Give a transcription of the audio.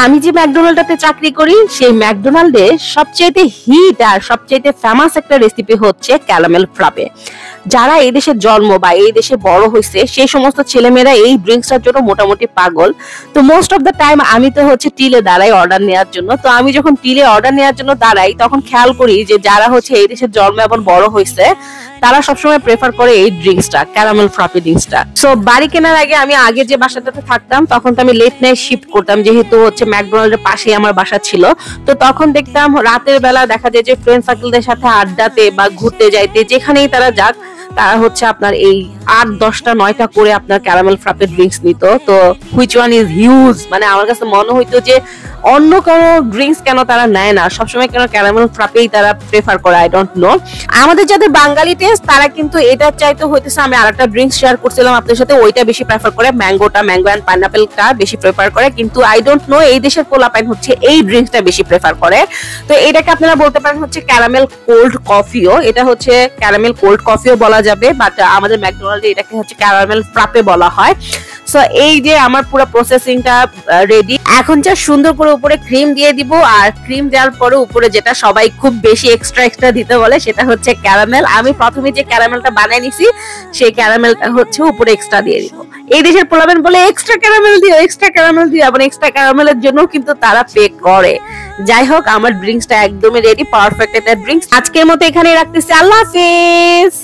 আমি যে ম্যাকডোনাল্ডটাতে চাকরি করি সেই ম্যাকডোনাল্ডে সবচেয়ে হিট আর সবচেয়ে ফেমাস একটা রেসিপি হচ্ছে ক্যারামেল ফ্রাপে। যারা এই দেশে জন্ম বা এই দেশে বড় হয়েছে সেই সমস্ত ছেলেমেয়েরা এই ড্রিঙ্কসটার জন্য মোটামুটি পাগল। তো মোস্ট অফ দ্য টাইম আমি তো হচ্ছে টিলে দাঁড়াই অর্ডার নেওয়ার জন্য। তো আমি যখন টিলে অর্ডার নেওয়ার জন্য দাঁড়াই তখন খেয়াল করি যে যারা হচ্ছে এই দেশে জন্ম এবং বড় হয়েছে তারা সবসময় প্রেফার করে এই ড্রিঙ্কসটা, ক্যারামেল ফ্রাপে ড্রিঙ্কসটা। সো বাড়ি কেনার আগে আগে যে বাসাটাতে থাকতাম তখন তো আমি লেট নাইট শিফট করতাম, যেহেতু হচ্ছে ম্যাকডোনাল্ডের পাশেই আমার বাসা ছিল। তো তখন দেখতাম রাতের বেলা দেখা যায় যে ফ্রেন্ড সার্কেলদের সাথে আড্ডাতে বা ঘুরতে যাইতে যেখানেই তারা যাক তারা হচ্ছে আপনার এই 8, 10, 9টা করে আপনার ক্যারামেল ফ্রাপে ড্রিঙ্কস নিত। তো হুইচ ওয়ান ইজ হিউজ, মানে আমার কাছে মনে হইতো যে অন্য কোনো ড্রিঙ্কস কেন তারা নেয় না, সবসময় কেন ক্যারামেল ফ্রাপেই তারা প্রেফার করে, আই ডোন্ট নো। আমাদের যাদের বাঙালি টেস্ট তারা কিন্তু এটা চাইতে হইতেছে, আমি আরেকটা ড্রিঙ্কস শেয়ার করছিলাম আপনাদের সাথে, ওইটা বেশি প্রেফার করে, ম্যাঙ্গো এন্ড পাইনাপেলটা বেশি প্রেফার করে। কিন্তু আই ডোন্ট নো এই দেশের পোলাপাইন হচ্ছে এই ড্রিঙ্কসটা বেশি প্রেফার করে। তো এটাকে আপনারা বলতে পারেন হচ্ছে ক্যারামেল কোল্ড কফিও, এটা হচ্ছে ক্যারামেল কোল্ড কফিও বলা যাবে, বাট আমাদের ম্যাকডোনাল্ডে এটাকে হচ্ছে ক্যারামেল ফ্রাপে বলা হয়। সো এই যে আমার পুরো প্রসেসিংটা রেডি, এখন যা সুন্দর করে উপরে ক্রিম দিয়ে দিব, আর ক্রিম দেওয়ার পরে উপরে যেটা সবাই খুব বেশি এক্সট্রা দিতে বলে সেটা হচ্ছে ক্যারামেল। আমি প্রথমে যে ক্যারামেলটা বানাই নিছি সেই ক্যারামেলটা হচ্ছে উপরে এক্সট্রা দিয়ে দিব। এই দেশের পোলাবেন বলে এক্সট্রা ক্যারামেল দিও, এবং এক্সট্রা ক্যারামেলের জন্য কিন্তু তারা পে করে। যাই হোক, আমার ড্রিঙ্কসটা একদমই রেডি, পারফেক্ট একটা ড্রিঙ্কস। আজকের মতো এখানে রাখতেছি, আল্লাহ হাফেজ।